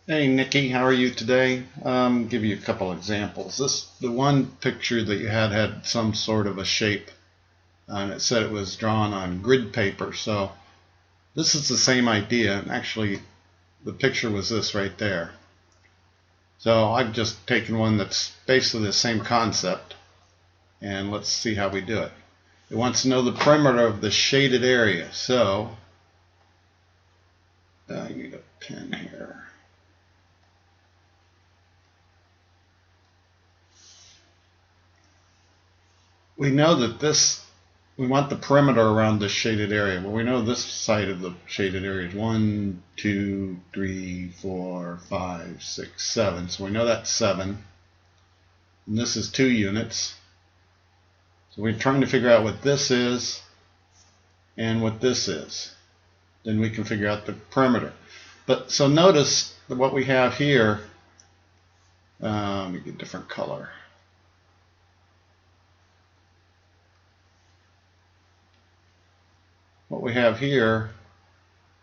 Hey Nikki, how are you today? Give you a couple examples. The one picture that you had some sort of a shape, and it said it was drawn on grid paper. So this is the same idea, and actually the picture was this right there. So I've just taken one that's basically the same concept, and let's see how we do it. It wants to know the perimeter of the shaded area. So I need a pen here. We know that we want the perimeter around this shaded area. Well, we know this side of the shaded area is 1, 2, 3, 4, 5, 6, 7. So we know that's 7. And this is 2 units. So we're trying to figure out what this is and what this is. Then we can figure out the perimeter. But so notice that what we have here, let me get a different color. What we have here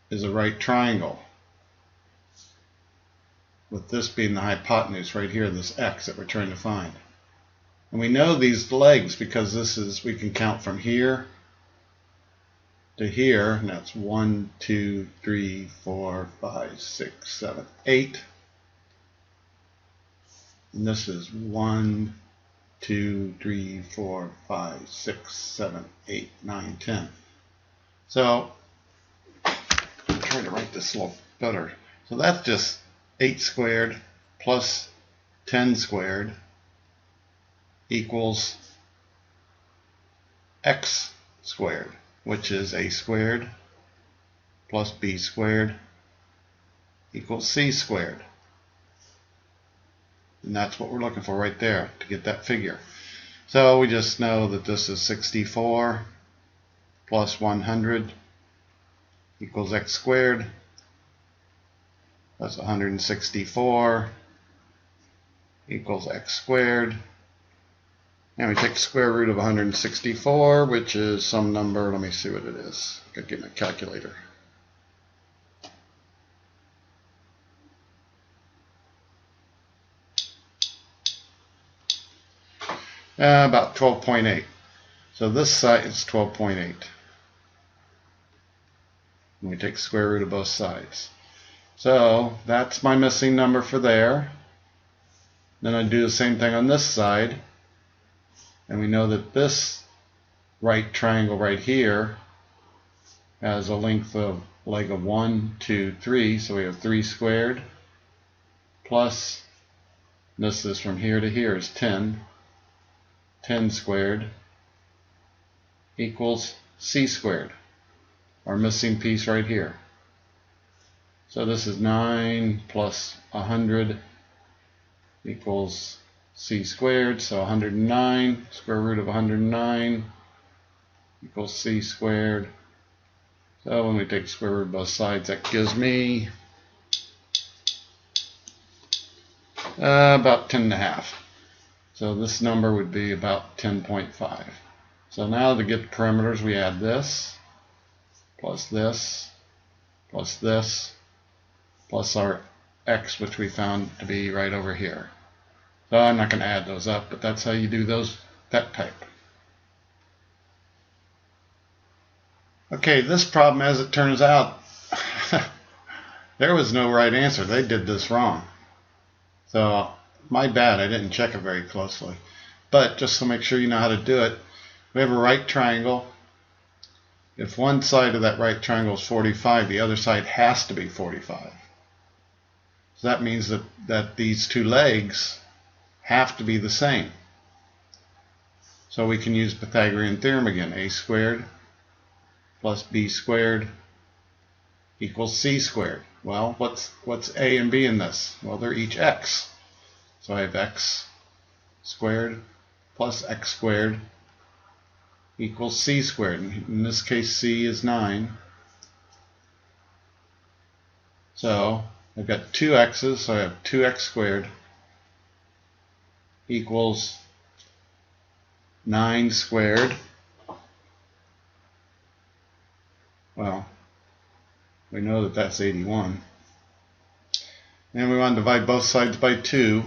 is a right triangle, with this being the hypotenuse right here, this x that we're trying to find. And we know these legs because we can count from here to here, and that's 1, 2, 3, 4, 5, 6, 7, 8. And this is 1, 2, 3, 4, 5, 6, 7, 8, 9, 10. So I'm trying to write this a little better. So that's just 8 squared plus 10 squared equals x squared, which is a squared plus b squared equals c squared. And that's what we're looking for right there to get that figure. So we just know that this is 64 plus 100 equals x squared. That's 164 equals x squared. And we take the square root of 164, which is some number. Let me see what it is. I gotta get my calculator. About 12.8. So this side is 12.8. And we take the square root of both sides. So that's my missing number for there. Then I do the same thing on this side. And we know that this right triangle right here has a length of leg of 1, 2, 3. So we have 3 squared plus, this is from here to here is 10. 10 squared equals c squared, our missing piece right here. So this is 9 plus 100 equals c squared, so 109, square root of 109 equals c squared. So when we take square root of both sides, that gives me about 10.5. So this number would be about 10.5. So now to get the parameters, we add this, plus this, plus this, plus our x, which we found to be right over here. So I'm not going to add those up, but that's how you do that type. Okay, this problem, as it turns out, there was no right answer. They did this wrong. So my bad, I didn't check it very closely. But just to make sure you know how to do it, we have a right triangle. If one side of that right triangle is 45, the other side has to be 45. So that means that these two legs have to be the same. So we can use Pythagorean theorem again. A squared plus b squared equals c squared. Well, what's a and b in this? Well, they're each x. So I have x squared plus x squared equals c squared. In this case, c is 9. So I've got 2 x's, so I have 2x squared equals 9 squared. Well, we know that that's 81. And we want to divide both sides by 2.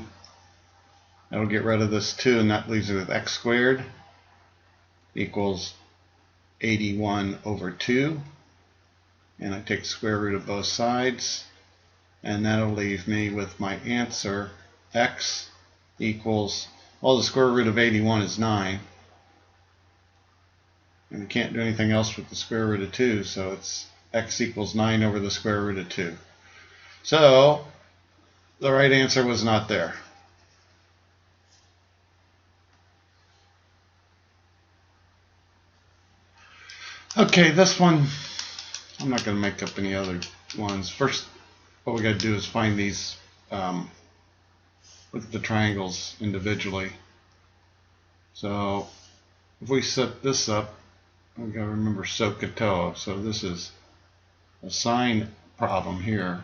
That'll get rid of this 2, and that leaves it with x squared equals 81 over 2. And I take the square root of both sides, and that'll leave me with my answer, x equals, well, the square root of 81 is 9. And we can't do anything else with the square root of 2, so it's x equals 9 over the square root of 2. So the right answer was not there. Okay, this one, I'm not going to make up any other ones. First, what we got to do is find these with the triangles individually. So if we set this up, we've got to remember SOHCAHTOA. So this is a sine problem here.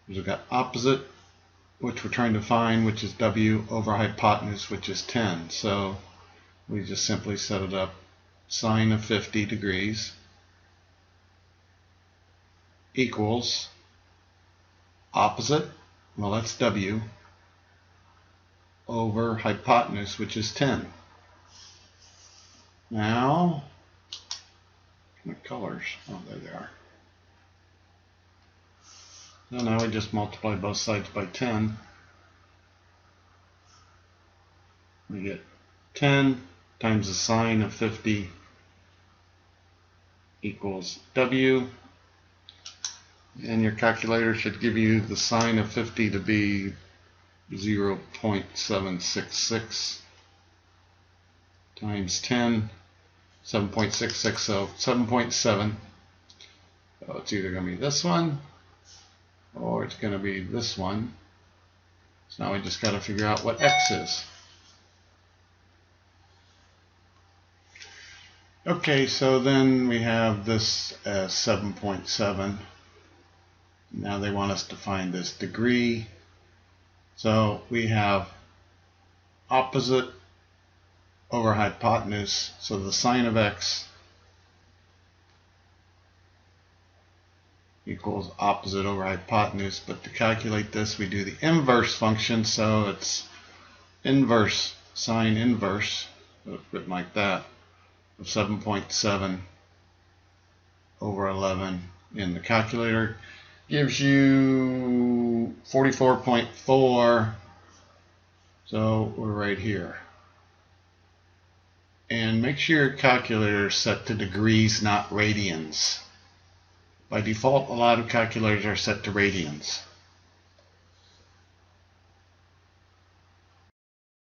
We've got opposite, which we're trying to find, which is W, over hypotenuse, which is 10. So we just simply set it up, sine of 50 degrees equals opposite, well, that's W, over hypotenuse, which is 10. Now, my colors, oh, there they are. So now we just multiply both sides by 10. We get 10 times the sine of 50 equals W. And your calculator should give you the sine of 50 to be 0.766 times 10, 7.66, so 7.7. So it's either going to be this one or it's going to be this one. So now we just got to figure out what x is. Okay, so then we have this as 7.7. Now they want us to find this degree. So we have opposite over hypotenuse. So the sine of x equals opposite over hypotenuse. But to calculate this, we do the inverse function. So it's inverse, sine inverse, written like that, of 7.7 over 11 in the calculator. Gives you 44.4, so we're right here. And make sure your calculator is set to degrees, not radians. By default, a lot of calculators are set to radians.